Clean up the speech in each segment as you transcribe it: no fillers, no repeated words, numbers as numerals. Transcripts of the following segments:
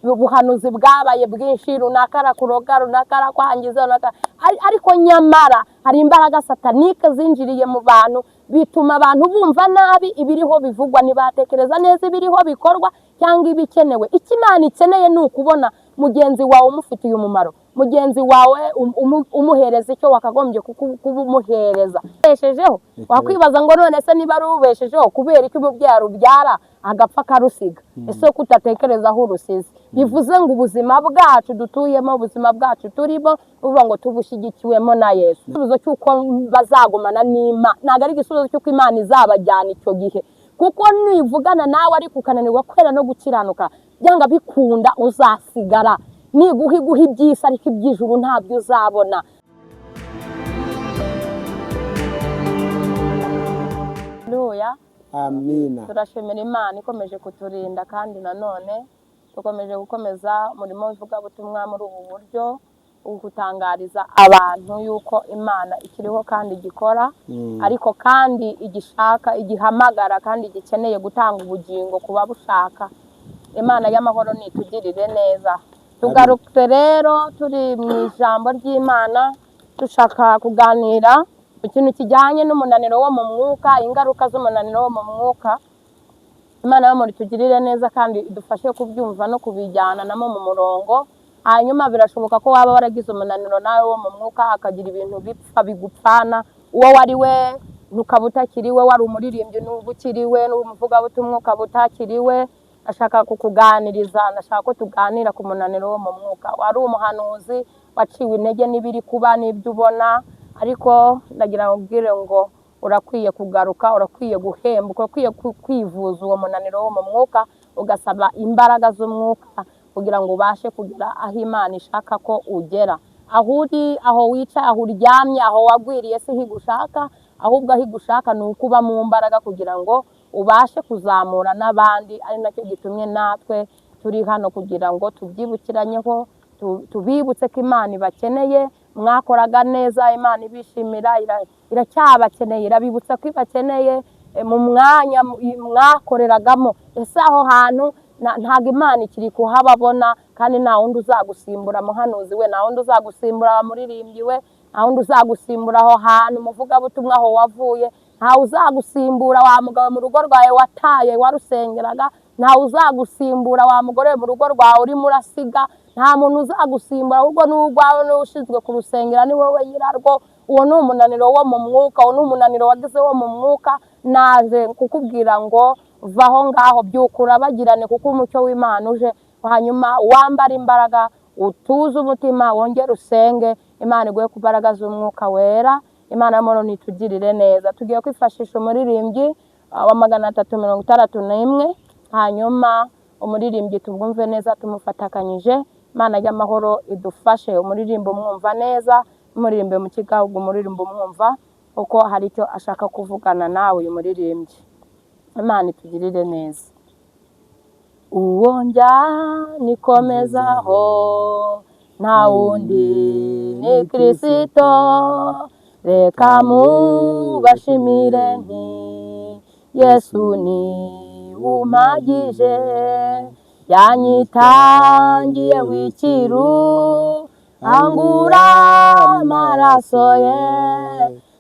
ubuhanuzi bwabaye bwinshi, runaka arakuroga, runaka arakwangiza, ariko nyamara hari imbaraga satanike zinjiriye mu bantu bituma abantu bumva nabi ibiriho bivugwa, ntibatekereza neza ibiriho bikorwa cyangwa ibikenewe. Icyo Imana ikeneye ni ukubona mugenzi wawe umufitiye umumaro, mugenzi wawe umuhereza icyo wakagombye kuba umuhereza. Ubeshejeho wakwibaza ngo none se niba ari ubeshejeho kubera iki umubyeyi ubyara agapfa akarusiga, ese ko utatekereza aho urusize? Bivuze ngo ubuzima bwacu dutuyemo, ubuzima bwacu turimo, uvuga ngo tubushyigikiwemo na Yesu. Igisubizo cy'uko bazagumana n'Imana ntabwo ari igisubizo cy'uko Imana izabajyana icyo gihe, kuko nivugana nawe ariko ukananirwa kwera no gukiranuka, byanga bikunda uzasigara. Niguha iby'isi ariko iby'ijuru ntabyo uzabona. Haleluya. Amina. Turashimira Imana ikomeje kuturinda, kandi nanone dukomeje gukomeza umurimo w'ivugabutumwa muri ubu buryo, gutangariza abantu yuko Imana ikiriho kandi igikora, ariko kandi igishaka, igihamagara kandi gikeneye gutanga ubugingo kuba bushaka. Imana y'amahoro nitugirire neza. Tugarutse rero turi mu ijambo ry'Imana, dushaka kuganira ikintu kijyanye n'umunaniro wo mu mwuka, ingaruka z'umunaniro wo mu mwuka. Imana y'amahoro itugirire neza kandi idufashe kubyumva no kubijyana namo mu murongo. Hanyuma birashoboka ko waba waragize umunaniro nawe wo mu mwuka, akagira ibintu bipfa bigupfana, uwo wari we ntukaba utakiriwe, wari umuririmbyi n'ubu ukiriwe, n'umuvugabutumwa ukaba utakiriwe. Ashaka kukuganiriza, ndashaka ko tuganira ku munaniro wo mu mwuka. Wari umuhanuzi waciwe intege n'ibiri kuba n'ibyo ubona, ariko ndagira ngo ubwire ngo urakwiye kugaruka, urakwiye guhembuka, urakwiye kwivuza uwo munaniro wo mu mwuka, ugasaba imbaraga z'umwuka kugira ngo ubashe kugera aho Imana ishaka ko ugera. Aho uri, aho wicaye, aho uryamye, aho wagwiriye si higushaka, ahubwo aho igushaka ni ukuba mu mbaraga kugira ngo ubashe kuzamura n'abandi. Ari nacyo gitumye natwe turi hano, kugira ngo tubyibukiranyeho, tubibutse ko Imana ibakeneye. Mwakoraga neza, Imana ibishimira, iracyabakeneye, irabibutsa ko ibakeneye mu mwanya mwakoreragamo. Ese aho hantu ntabwo Imana ikiri kuhababona, kandi nta wundi uzagusimbura muhanuzi we, nta wundi uzagusimbura muririmbyi we, nta wundi uzagusimbura aho hantu umuvugabutumwa aho wavuye, ntawe uzagusimbura wa mugabo mu rugo rwawe wataye warusengeraga, ntawe uzagusimbura wa mugore mu rugo rwawe urimo urasiga, nta muntu uzagusimbura, ahubwo n'urwawe n'ushinzwe kurusengera ni wowe nyirarwo. Uwo ni umunaniro wo mu mwuka, uwo ni umunaniro wagize wo mu mwuka. Naje kukubwira ngo vaho ngaho, byuka urabagirane, kuko umucyo w'Imana uje. Hanyuma wambara imbaraga, utuze umutima, wongere usenge, Imana iguhe ku mbaraga z'umwuka wera. Imana y'amahoro nitugirire neza. Tugiye kwifashisha umuririmbyi wa 361, hanyuma umuririmbyi tubwumve neza, tumufatakanyije. Imana y'amahoro idufashe umuririmbo mwumva neza, umuririmbe mu kigahugu, umuririmbo mwumva uko hari icyo ashaka kuvugana nawe uyu muririmbyi. Imana itugirire neza. Uwo njyanikomezaho nta wundi ni Kristo, reka mubashimire nti Yesu ni umpagije. Yanyitangiye w'ikiru, angura amaraso ye,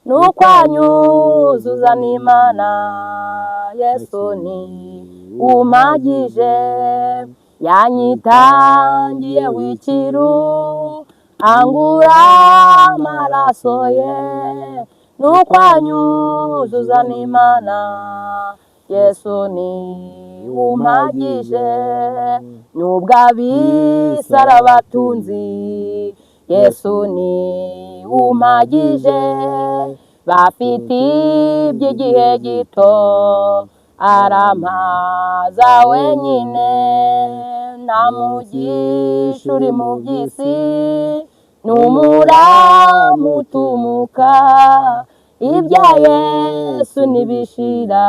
nuko anyuzuza n'Imana. Yesu ni umpagije. Yanyitangiye w'ikiru, angura amaraso ye, nuko anyuzuza n'Imana. Yesu ni umpagije. Nubwo ab'isi ari abatunzi, Yesu ni umpagije. Bafite iby'igihe gito, arampaza wenyine. Nta mugisha uri mu by'isi, n'umuramu utumuka. Ibya Yesu ntibishira,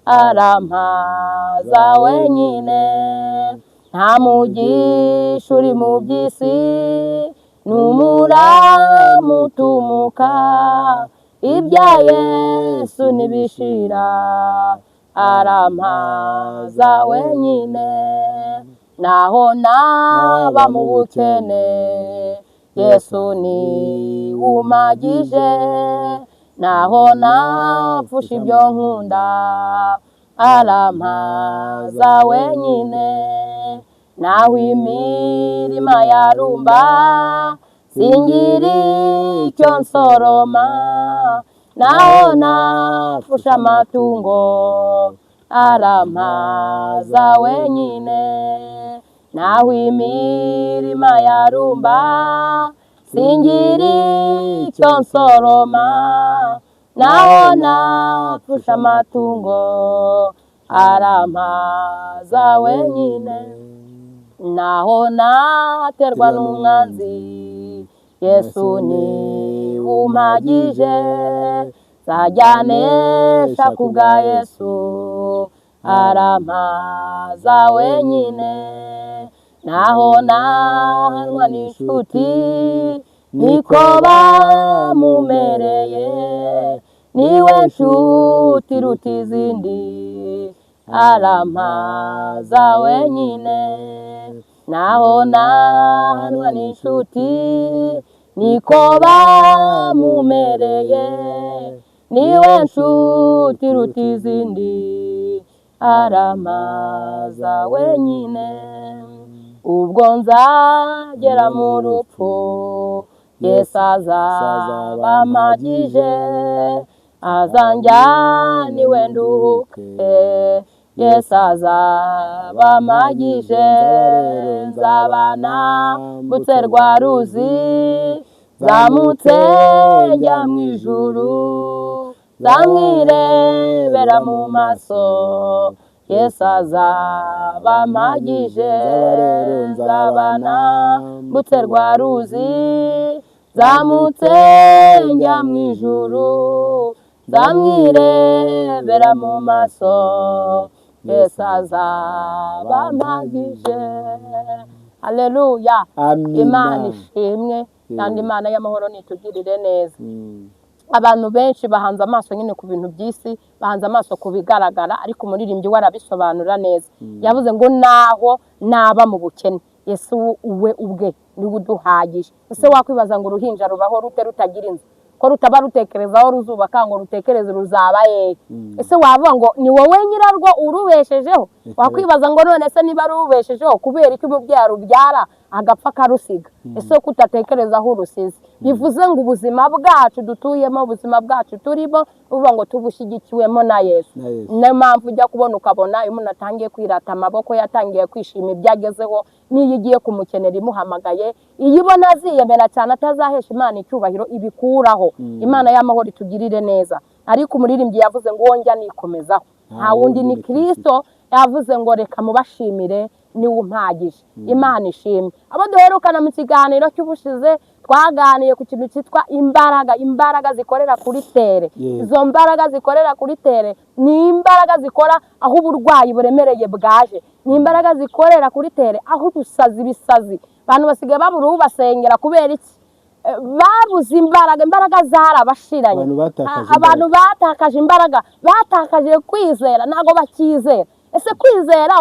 arampaza wenyine. Nta mugisha uri mu by'isi, n'umuramu utumuka. Ibya Yesu ntibishira, arampaza wenyine. naho naba mu bukene yesu ni umagije naho napfusha ibyo nkunda arampaza wenyine naho imirima yarumba singiri icyo nsoroma naho napfusha amatungo arampaza wenyine naho imirima yarumba singiri icyo nsoroma naho napfusha amatungo arampaza wenyine naho naterwa n'umwanzi yesu ni umagije nzajyanesha kubwa yesu arampaza wenyine naho nahanwa n'inshuti niko bamumereye niwe nshuti iruta izindi arampaza wenyine naho nahanwa n'inshuti niko bamumereye niwe nshuti iruta izindi arampaza wenyine ubwo nzagera mu rupfu yesu azaba ampagije azanjyana iwe nduhuke yesu azaba ampagije nzaba nambutse rwa ruzi zamutse njya mu ijuru zamwirebera mu maso yesu azaba ampagije nzaba nambutse rwa ruzi zamutse njya mu ijuru zamwirebera mu maso yesu azaba ampagije haleluya imana ishimwe kandi imana y'amahoro nitugirire neza abantu benshi bahanze amaso nyine ku bintu by'isi bahanze amaso ku bigaragara ariko umuririmbyi we arabisobanura neza yavuze ngo naho naba mu bukene yesu uwe ubwe niwe uduhagije ese wakwibaza ngo uruhinja rubaho rute rutagira inzu ko rutaba rutekerezaho ruzubaka ngo rutekereze ruzaba ese wavuga ngo ni wowe nyirarwo urubeshejeho wakwibaza ngo none se niba rubeshejeho kubera iki umubyeyi arubyara agapfa akarusiga ese ko utatekerezaho urusize bivuze ngo ubuzima bwacu dutuyemo ubuzima bwacu turimo uvuga ngo tubushyigikiwemo na yesu niyo mpamvu ujya kubona ukabona iyo umuntu atangiye kwirata amaboko yatangiye kwishima ibyo agezeho n'iyo igiye kumukenera imuhamagaye iyo ibona aziyemera cyane atazahesha imana icyubahiro ibikuraho imana y'amahoro itugirire neza ariko umuririmbyi yavuze ngo wongera nikomezaho nta wundi ni Kristo yavuze ngo reka mubashimire niwe umpagije imana ishimwe abo duherukana mu kiganiro cy'ubushize twaganiye ku kintu cyitwa imbaraga zikorera kuri tere izo mbaraga zikorera kuri tere ni imbaraga zikora aho uburwayi buremereye bwaje ni imbaraga zikorera kuri tere aho ubusazi bisazi abantu basigaye babura ubasengera kubera iki babuze imbaraga zarabashiranye abantu batakaje imbaraga batakaje kwizera ntago bakizera ese kwizera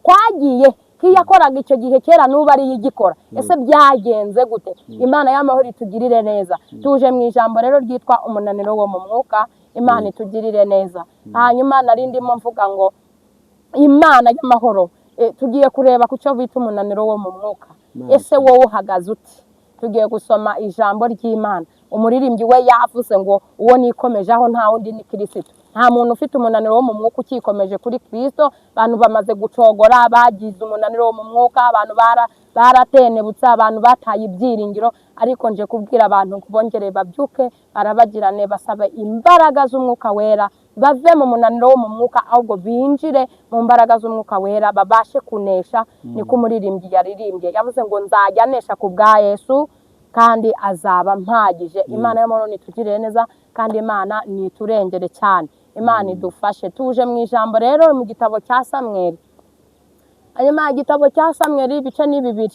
kwagiye kiyakoraga icyo gihe kera n'ubu ari igikora ese byagenze gute imana y'amahoro itugirire neza tuje mu ijambo rero ryitwa umunaniro wo mu mwuka imana itugirire neza hanyuma narindimo mvuga ngo imana y'amahoro tugiye kureba ku cyo bita umunaniro wo mu mwuka ese wowe uhagaze uti tugiye gusoma ijambo ry'Imana umuririmbyi we yavuze ngo uwo nikomejeho nta wundi ni Kristo nta muntu ufite umunaniro wo mu mwuka ukikomeje kuri Kristo abantu bamaze gucogora bagize umunaniro wo mu mwuka abantu baratenebutse abantu bataye ibyiringiro ariko nje kubwira abantu kubongere babyuke barabagirane basaba imbaraga z'umwuka wera bave mu munaniro wo mu mwuka ahubwo binjire mu mbaraga z'umwuka wera babashe kunesha niko umuririmbyi yaririmbye yavuze ngo nzajya nesha ku bwa Yesu kandi azaba mpagije imana y'amahoro nitugirire neza kandi imana niturengere cyane imana idufashe tuje mu ijambo rero mu gitabo cya Samweli hanyuma igitabo cya Samweli ibice ni 2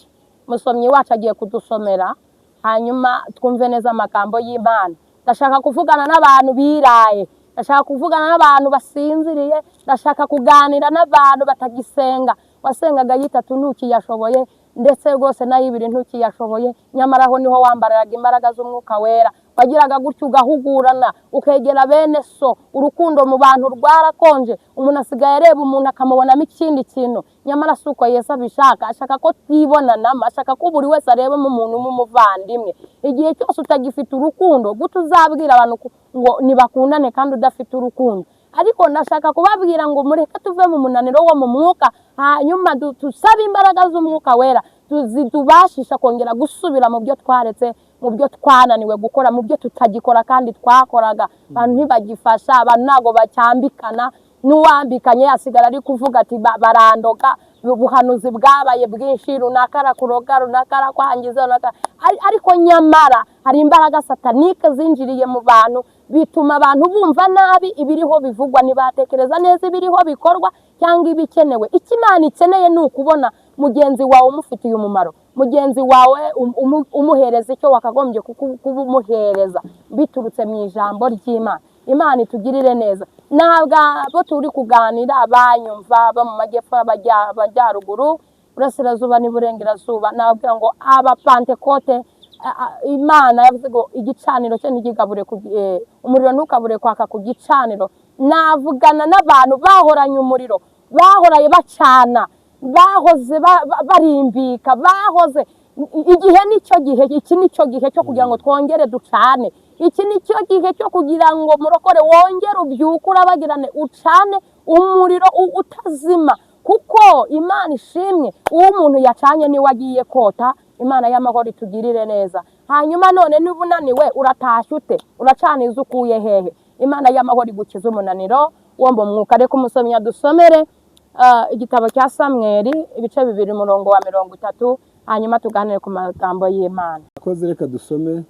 musomyi wacu agiye kudusomera hanyuma twumve neza amagambo y'Imana ndashaka kuvugana n'abantu biraye ndashaka kuvugana n'abantu basinziriye ndashaka kuganira n'abantu batagisenga wasengaga y'itatu ntukiyashoboye ndetse rwose n'ay'ibiri ntukiyashoboye, nyamara aho niho wambaraga imbaraga z'umwuka wera. Wagiraga gutyo ugahugurana ukegera bene so, urukundo mu bantu rwarakonje, umuntu asigaye areba umuntu akamubonamo ikindi kintu, nyamara si uko Yesu abishaka. Ashaka ko twibonanamo, ashaka ko buri wese areba mu muntu w'umuvandimwe. Igihe cyose utagifite urukundo gute uzabwira abantu ngo nibakundane kandi udafite urukundo? Ariko ndashaka kubabwira ngo mureke tuve mu munaniro wo mu mwuka, hanyuma tusabe imbaraga z'umwuka wera zitubashisha kongera gusubira mu byo twaretse, mu byo twananiwe gukora, mu byo tutagikora kandi twakoraga. Abantu ntibagifasha, abantu ntago bacyambikana, n'uwambikanye asigara ari kuvuga ati barandoga, ubuhanuzi bwabaye bwinshi, runaka arakuroga, runaka arakwangiza, ariko nyamara hari imbaraga satanike zinjiriye mu bantu, bituma abantu bumva nabi ibiriho bivugwa, ntibatekereza neza ibiriho bikorwa cyangwa ibikenewe. Icyo Imana ikeneye ni ukubona mugenzi wawe umufitiye umumaro, mugenzi wawe umuhereza icyo wakagombye kuba umuhereza biturutse mu ijambo ry'Imana. Imana itugirire neza. Ntabwo abo turi kuganira banyumva bo mu majyepfo, abajyaruguru, burasirazuba n'iburengerazuba, nababwira ngo abapantekote Imana yavuze ngo igicaniro cye ntigikabure, umuriro ntukabure kwaka ku gicaniro. Navugana n'abantu bahoranye umuriro, bahoraye bacana, bahoze barimbika, bahoze. Igihe nicyo gihe, iki nicyo gihe cyo kugira ngo twongere ducane. Iki nicyo gihe cyo kugira ngo murokore wongere ubyuke urabagirane, ucane umuriro utazima, kuko Imana ishimwe uwo umuntu yacanye niwe agiye kota. Imana y'amahoro itugirire neza. Hanyuma none niba unaniwe uratashye ute? Uracaniza ukuye hehe? Imana y'amahoro igukiza umunaniro wo mu mwuka. Reka umusomyi adusomere igitabo cya Samweli ibice 2 umurongo wa 30, hanyuma tuganire ku magambo y'Imana. Akoze reka dusome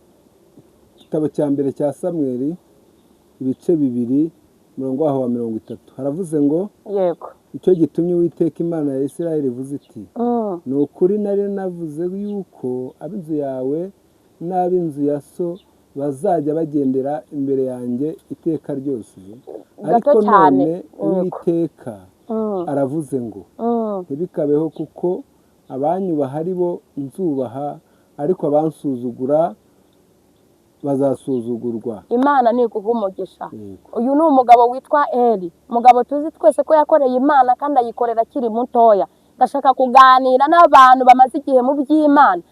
igitabo cya mbere cya Samweli ibice 2 umurongo wa 30. Haravuze ngo yego, icyo gitumye Uwiteka Imana ya Isirayeli ivuze iti, ni ukuri nari navuze yuko ab'inzu yawe n'ab'inzu ya so bazajya bagendera imbere yanjye iteka ryose. Ariko none Uwiteka aravuze ngo ntibikabeho, kuko abanyubaha ari bo nzubaha, ariko abansuzugura bazasuzugurwa. Imana ni guha umugisha. Uyu ni umugabo witwa Eli, umugabo tuzi twese ko yakoreye Imana kandi ayikorera akiri mutoya. Ndashaka kuganira n'abantu bamaze igihe mu by'Imana.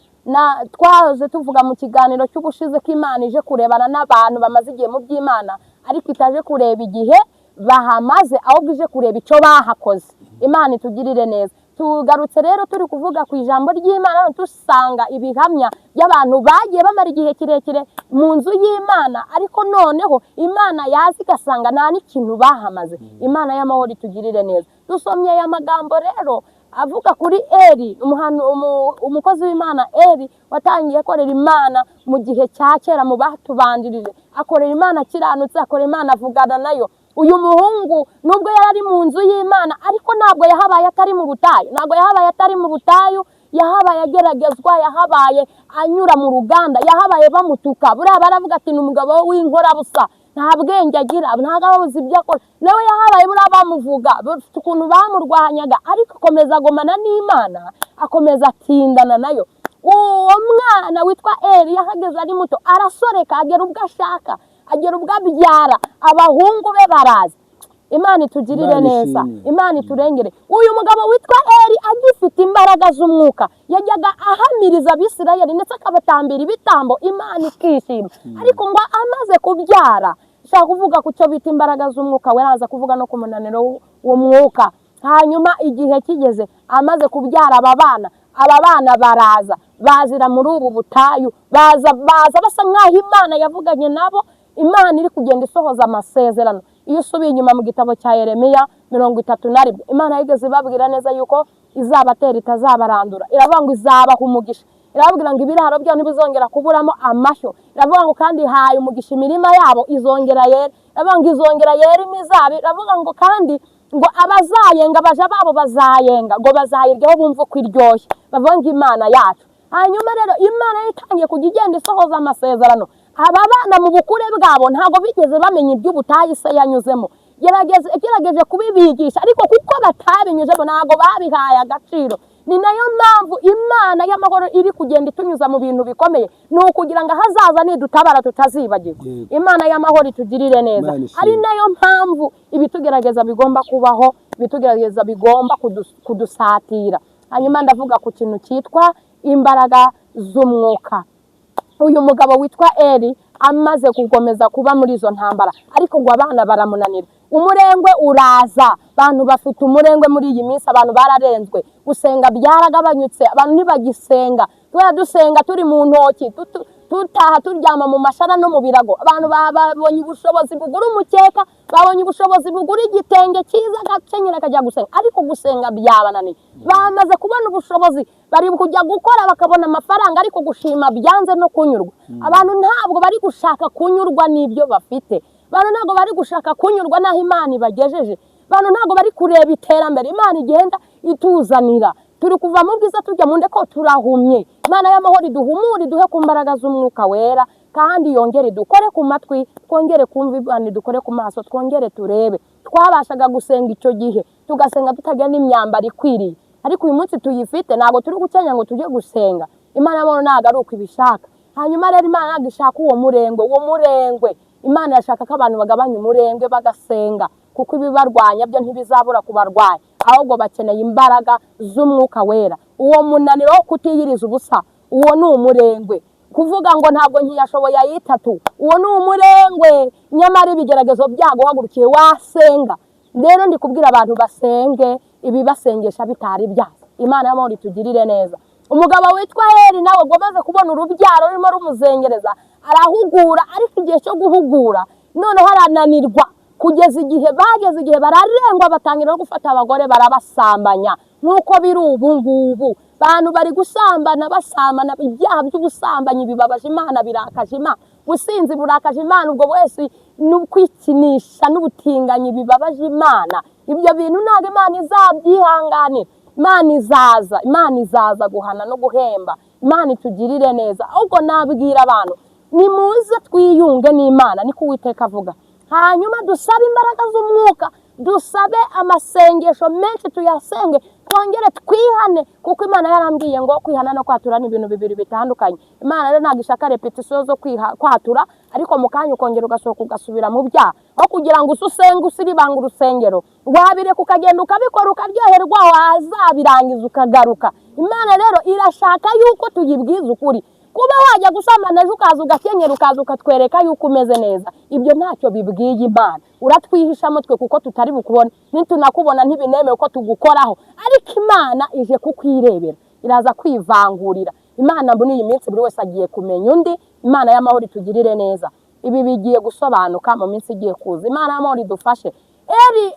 Twahoze tuvuga mu kiganiro cy'ubushize ko Imana ije kurebana n'abantu bamaze igihe mu by'Imana, ariko itaje kureba igihe bahamaze, ahubwo ije kureba icyo bahakoze. Imana itugirire neza. Tugarutse rero turi kuvuga ku ijambo ry'Imana, dusanga ibihamya by'abantu bagiye bamara igihe kirekire mu nzu y'Imana, ariko noneho Imana yazi igasanga nta n'ikintu bahamaze. Imana y'amahoro itugirire neza. Dusomye aya magambo rero avuga kuri Eli, umukozi w'Imana Eli, watangiye akorera Imana mu gihe cya kera mu batubanjirije, akorera Imana kiranutse, akorera Imana avugana nayo. Uyu muhungu nubwo yari mu nzu y'Imana, ariko ntabwo yahabaye atari mu butayu, ntabwo yahabaye atari mu butayu, yahabaye ageragezwa, yahabaye anyura mu ruganda, yahabaye bamutuka. Buriya baravuga ati ni umugabo w'inkorabusa, nta bwenge agira, ntabwo ababuze ibyo akora. Nawe yahabaye buriya bamuvuga, bafite ukuntu bamurwanyaga, ariko akomeza agomana n'Imana, akomeza atindana nayo. Uwo mwana witwa Eli yahageze ari muto, arasoreka, agera ubwo ashaka, agera ubwo abyara, abahungu be baraza. Imana itugirire neza, Imana iturengere. Uyu mugabo witwa Eli agifite imbaraga z'umwuka, yajyaga ahamiriza Abisirayeli ndetse akabatambira ibitambo, Imana ikishima. Ariko ngo amaze kubyara, shaka kuvuga ku cyo bita imbaraga z'umwuka, we araza kuvuga no ku munaniro w'umwuka. Hanyuma igihe kigeze, amaze kubyara aba bana baraza, bazira muri ubu butayu, baza basa nk'aho Imana yavuganye nabo. Imana iri kugenda isohoza amasezerano. Iyo usubiye inyuma mu gitabo cya Yeremiya 31, Imana yigeze ibabwira neza yuko izabatera itazabarandura. Iravuga ngo izabaha umugisha. Irababwira ngo ibiraro byabo ntibizongera kuburamo amashyo. Iravuga ngo kandi haye umugisha imirima yabo izongera yera. Iravuga ngo izongera yera imizabi. Iravuga ngo kandi ngo abazayenga baja babo bazayenga, ngo bazayiryaho bumva uko iryoshye. Bavuga ngo Imana yacu. Hanyuma rero Imana yitangiye kujya igenda isohoza amasezerano. Aba bana mu bukure bwabo ntago bigeze bamenya iby'ubutayu se yanyuzemo. yagerageje kubibigisha ariko kuko batabinyuzemo ntabwo babihaye agaciro. Ni nayo mpamvu Imana y'amahoro iri kugenda itunyuza mu bintu bikomeye, ni ukugira ngo ahazaza nidutabara tutazibagirwa. Imana y'amahoro itugirire neza. Ari nayo mpamvu ibitugerageza bigomba kubaho, ibitugerageza bigomba kudusatira. Hanyuma ndavuga ku kintu cyitwa imbaraga z'umwuka. Uyu mugabo witwa Eli amaze gukomeza kuba muri izo ntambara, ariko ngo abana baramunanira. Umurengwe uraza, abantu bafite umurengwe muri iyi minsi, abantu bararenzwe, gusenga byaragabanyutse, abantu ntibagisenga. Twa dusenga turi mu ntoki, tutaha turyama mu mashara no mu birago. Abantu babonye ubushobozi bugura umukeka, babonye ubushobozi bugura igitenge cyiza gakenyera kajya gusenga, ariko gusenga byabananiye. Bamaze kubona ubushobozi, bari kujya gukora bakabona amafaranga, ariko gushima byanze no kunyurwa. Abantu ntabwo bari gushaka kunyurwa n'ibyo bafite. Abantu ntabwo bari gushaka kunyurwa naho Imana ibagejeje. Abantu ntabwo bari kureba iterambere Imana igenda ituzanira. Turi kuva mu bwiza tujya mu ndeko turahumye. Imana y'amahoro iduhumure, iduhe ku mbaraga z'umwuka wera, kandi yongere dukore ku matwi, twongere kumva Imana, dukore ku maso, twongere turebe. Twabashaga gusenga icyo gihe, tugasenga tutagira n'imyambaro ikwiriye, ariko uyu munsi tuyifite, ntabwo turi gukenya ngo tujye gusenga. Imana y'amahoro ntabwo ari uko ibishaka. Hanyuma rero Imana ntabwo ishaka uwo murengwe. Imana yashaka ko abantu bagabanya umurengwe bagasenga, kuko ibibarwanya byo ntibizabura kubarwanya, ahubwo bakeneye imbaraga z'umwuka wera. Uwo munaniro wo kutiyiriza ubusa, uwo ni umurengwe. Kuvuga ngo ntabwo nkiyashoboye ayitatu, uwo ni umurengwe. Nyamara ibigeragezo byaguhagurukiye wasenga. Rero ndi kubwira abantu basenge, ibibasengesha bitari byaza. Imana y'amahoro itugirire neza. Umugabo witwa Eli nawe gomaze kubona urubyaro rurimo rumuzengereza, arahugura, ariko igihe cyo guhugura noneho arananirwa, kugeza igihe bageze igihe bararengwa, batangira no gufata abagore barabasambanya. Nuko biri ubu ngubu bantu bari gusambana, basambana. Ibyaha by'ubusambanyi bibabaje Imana, birakaje Imana. Ubusinzi burakaje Imana, ubwo wese n'ukwikinisha n'ubutinganyi bibabaje Imana. Ibyo bintu ntabwo Imana izabyihanganira. Imana izaza guhana no guhemba. Imana itugirire neza. Ahubwo nabwira abantu, nimuze twiyunge n'Imana, niko Uwiteka avuga. Hanyuma dusabe imbaraga z'umwuka, dusabe amasengesho menshi, tuyasenge, twongere twihane, kuko Imana yarambwiye ngo kwihana no kwatura ni ibintu bibiri bitandukanye. Imana rero ntabwo ishaka repetition zo kwatura, ariko mu kanya ukongera ugasohoka ugasubira mu byaha. Aho kugira ngo usenge usiribanga urusengero, wabireka ukagenda ukabikora ukaryoherwa, wazabirangiza ukagaruka. Imana rero irashaka yuko tuyibwiza ukuri. Kuba wajya gusambana ejo ukaza ugakenyera, ukaza ukatwereka yuko umeze neza, ibyo ntacyo bibwiye Imana. Uratwihishamo twe kuko tutari bukubone, nitunakubona ntibinemewe ko tugukoraho, ariko Imana ije kukwirebera, iraza kwivangurira. Imana muri iyi minsi buri wese agiye kumenya undi. Imana y'amahoro itugirire neza. Ibi bigiye gusobanuka mu minsi igiye kuza. Imana y'amahoro idufashe. Eli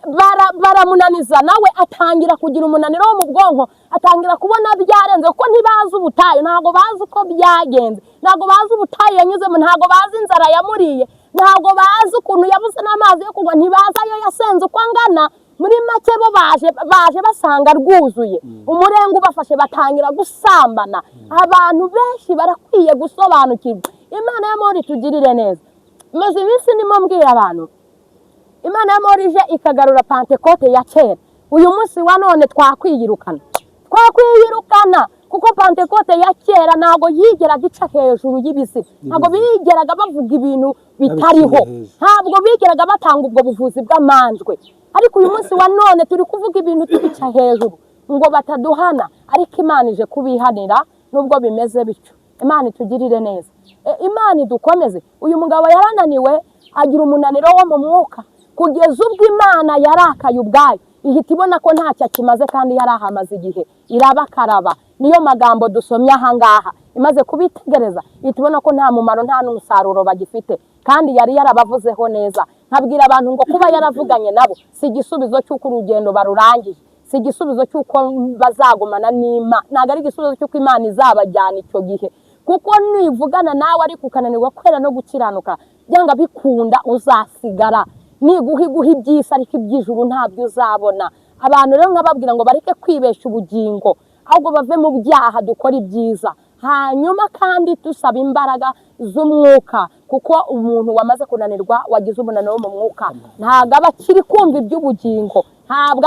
baramunaniza, nawe atangira kugira umunaniro wo mu bwonko, atangira kubona byarenze, kuko ntibazi ubutayu, ntabwo bazi uko byagenze, ntabwo bazi ubutayu yanyuzemo, ntabwo bazi inzara yamuriye, ntabwo bazi ukuntu yabuze n'amazi yo kunywa, ntibazi ayo yasenze uko angana. Muri make bo baje basanga rwuzuye, umurenge ubafashe batangira gusambana. Abantu benshi barakwiye gusobanukirwa. Imana y'amahoro itugirire neza. Maze iminsi ndimo mbwira abantu, Imana y'amahoro ije ikagarura Pentekote ya kera. Uyu munsi wa none twakwiyirukana, kuko Pentekote ya kera ntabwo yigeraga ica hejuru y'ibisi, ntabwo bigeraga bavuga ibintu bitariho, ntabwo bigeraga batanga ubwo buvuzi bw'amanjwe. Ariko uyu munsi wa none turi kuvuga ibintu tubica hejuru ngo bataduhana, ariko Imana ije kubihanira. Nubwo bimeze bityo, Imana itugirire neza. Imana idukomeze. Uyu mugabo yarananiwe, agira umunaniro wo mu mwuka, kugeza ubwo Imana yarakaye ubwayo, ihita ibona ko ntacyo kimaze kandi yarahamaze igihe, irabakaraba. Niyo magambo dusomye aha ngaha, imaze kubitegereza ihita ibona ko nta mumaro nta n'umusaruro bagifite, kandi yari yarabavuzeho neza. Nkabwira abantu ngo kuba yaravuganye nabo si igisubizo cy'uko urugendo barurangije, si igisubizo cy'uko bazagumana n'Imana, ntabwo ari igisubizo cy'uko Imana izabajyana icyo gihe. Kuko nivugana nawe ariko ukananirwa kwera no gukiranuka, byanga bikunda uzasigara. Niguha iby'isi ariko iby'ijuru ntabyo uzabona. Abantu rero nkababwira ngo bareke kwibesha ubugingo, ahubwo bave mu byaha dukora ibyiza, hanyuma kandi dusaba imbaraga z'umwuka, kuko umuntu wamaze kunanirwa wagize umunaniro wo mu mwuka ntabwo aba akiri kumva iby'ubugingo, ntabwo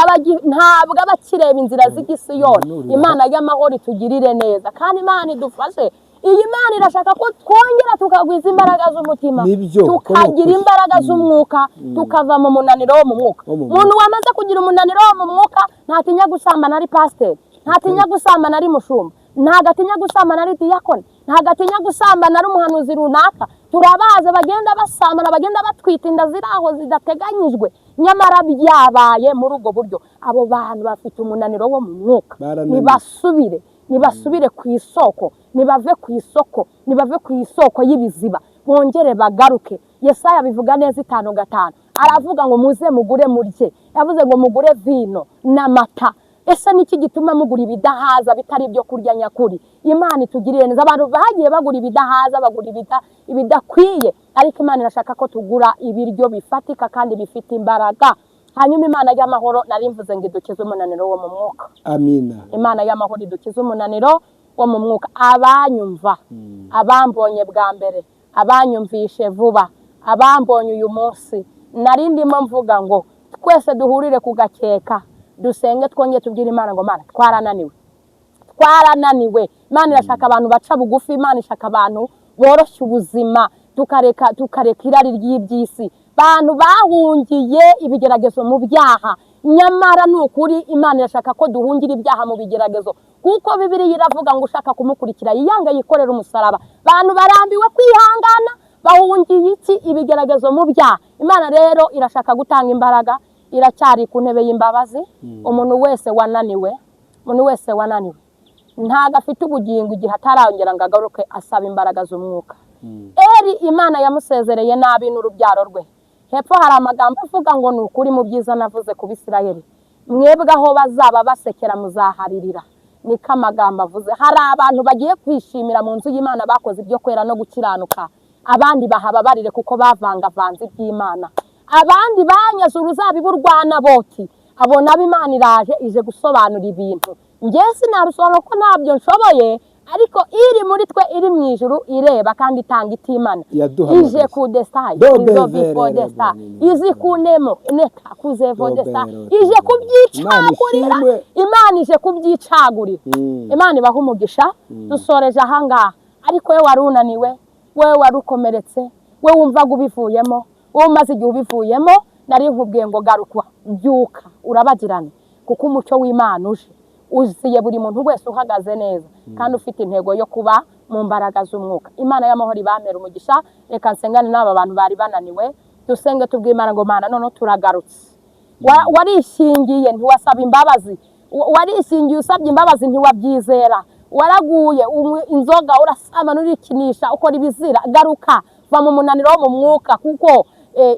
aba akireba inzira z'igisiyoni. Imana y'amahoro itugirire neza kandi Imana idufashe. Iyi Mana irashaka ko twongera tukagwiza imbaraga z'umutima, tukagira imbaraga z'umwuka, tukava mu munaniro wo mu mwuka. Umuntu wamaze kugira umunaniro wo mu mwuka ntatinya gusambana ari pasiteri, ntatinya gusambana ari mushumba, ntagatinya gusambana ari diyakoni, ntagatinya gusambana ari umuhanuzi runaka. Turabaza bagenda basambana, bagenda batwita inda ziri aho zidateganyijwe, nyamara byabaye muri ubwo buryo. Abo bantu bafite umunaniro wo mu mwuka, nibasubire ku isoko, nibave ku isoko y'ibiziba, bongere bagaruke. Yesaya bivuga neza 5:5, aravuga ngo muze mugure murye, yavuze ngo mugure vino n'amata. Ese niki gituma mugura ibidahaza bitari byo kurya nyakuri? Imana itugirire neza. Abantu bagiye bagura ibidahaza, bagura ibidakwiye, ariko Imana irashaka ko tugura ibiryo bifatika kandi bifite imbaraga. Hanyuma Imana y'amahoro narimvuze ngo idukize umunaniro wo mu mwuka. Amina. Imana y'amahoro idukize umunaniro wo mu mwuka. Abanyumva, abambonye bwa mbere, abanyumvishe vuba, abambonye uyu munsi, narindimo mvuga ngo twese duhurire ku gakeka, dusenge twongeye tubwire Imana ngo Mana twarananiwe. Imana irashaka abantu baca bugufi, Imana ishaka abantu boroshya ubuzima, tukareka irari ry'ibyisi. Bantu bahungiye ibigeragezo mu byaha, nyamara n'ukuri Imana irashaka ko duhungira ibyaha mu bigeragezo, kuko Bibiliya iravuga ngo ushaka kumukurikira yiyanga yikorera umusaraba. Bantu barambiwe kwihangana, bahungiye ibigeragezo mu byaha. Imana rero irashaka gutanga imbaraga, iracyari ku ntebe y'imbabazi. Umuntu wese wananiwe ntago afite ubugingo igihe atarongera ngo agaruke asaba imbaraga z'umwuka. Eri Imana yamusezereye nabi n'urubyaro rwe. Hepfo hari amagambo avuga ngo ni ukuri mu byiza navuze ku Bisirayeli, mwebwe aho bazaba basekera muzaharirira. Niko amagambo avuze. Hari abantu bagiye kwishimira mu nzu y'Imana bakoze ibyo kwera no gukiranuka, abandi bahababarire kuko bavangavanze iby'Imana. Abandi banyaze uruzabibu rwa Naboti, abo nabo Imana iraje ije gusobanura ibintu. Njye sinabisobanura ko ntabyo nshoboye, ariko iri muri twe iri mu ijuru ireba kandi itanga itimana. Ije kudestai, izo bifodesta, izi kunemo, neka kuzevodesta, ije kubyicagurira. Imana ije kubyicagurira. Imana ibaha umugisha. Dusoreje ahangaha, ariko we warunaniwe, we warukomeretse, we wumvaga ubivuyemo, wowe umaze igihe ubivuyemo, nari nkubwiye ngo garuka, byuka, urabagirane, kuko umucyo w'Imana uziye buri muntu wese uhagaze neza kandi ufite intego yo kuba mu mbaraga z'umwuka. Imana y'amahoro ibamera umugisha. Reka nsengane n'aba bantu bari bananiwe, dusenge tubwire Imana ngo Mana none turagarutse. Warishingiye ntiwasaba imbabazi, warishingiye usabye imbabazi ntiwabyizera, waraguye inzoga urasama nurikinisha ukora ibizira. Garuka, va mu munaniro wo mu mwuka, kuko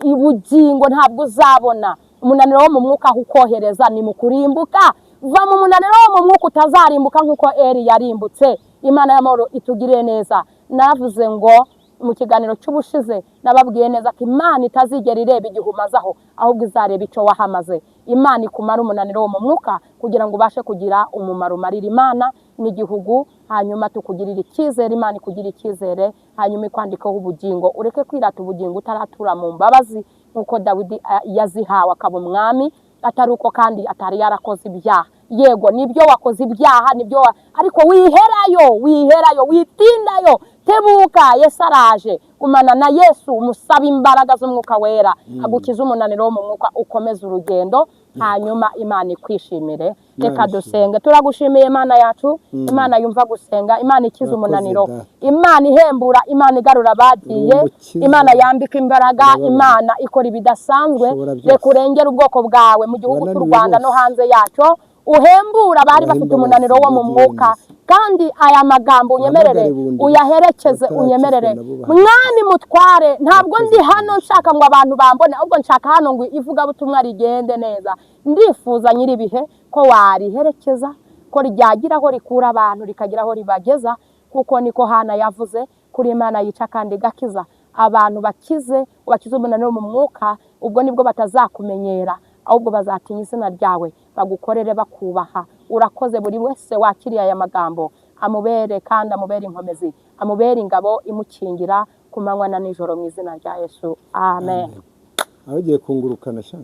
ubugingo ntabwo uzabona. Umunaniro wo mu mwuka ukohereza ni mu kurimbuka. Va mu munaniro wo mu mwuka utazarimbuka nk'uko Eri yarimbutse. Imana y'amahoro itugirire neza. Navuze ngo mu kiganiro cy'ubushize nababwiye neza ko Imana itazigera ireba igihe umazaho, ahubwo izareba icyo wahamaze. Imana ikumara umunaniro wo mu mwuka kugira ngo ubashe kugira umumaro umarira Imana n'igihugu, hanyuma tukugirira icyizere, Imana ikugira icyizere, hanyuma ikwandikaho ubugingo. Ureke kwirata ubugingo utaratura mu mbabazi nk'uko Dawidi yazihawe akaba umwami, atari uko kandi atari yarakoze ibyaha. Yego nibyo wakoze ibyaha, nibyo ariko wiherayo, witindayo. Tebuka, Yesu araje. Gumana na Yesu, umusaba imbaraga z'umwuka wera, agukiza umunaniro wo mu mwuka, ukomeze urugendo, hanyuma Imana ikwishimire. Reka dusenge. Turagushimiye Imana yacu, Imana yumva gusenga, Imana ikiza umunaniro, Imana ihembura, Imana igarura abagiye, Imana yambika imbaraga, Imana ikora ibidasanzwe. Reka urengere ubwoko bwawe mu gihugu cy'u Rwanda no hanze yacyo, uhembura abari bafite umunaniro wo mu mwuka. Kandi aya magambo unyemerere uyaherekeze, unyemerere Mwami mutware. Ntabwo ndi hano nshaka ngo abantu bambone, ahubwo nshaka hano ngo ivugabutumwa rigende neza. Ndifuza nyiribihe ko wariherekeza, ko ryagira aho rikura abantu rikagira aho ribageza, kuko niko Hana yavuze kuri Imana yica kandi gakiza. Abantu bakize umunaniro mu mwuka, ubwo nibwo batazakumenyera, ahubwo bazatinya izina ryawe, bagukorere bakubaha. Urakoze buri wese wakiriye aya magambo, amubere kandi amubere inkomezi, amubere ingabo imukingira ku manywa na nijoro mu izina rya Yesu, amen. aho ugiye kungurukana sha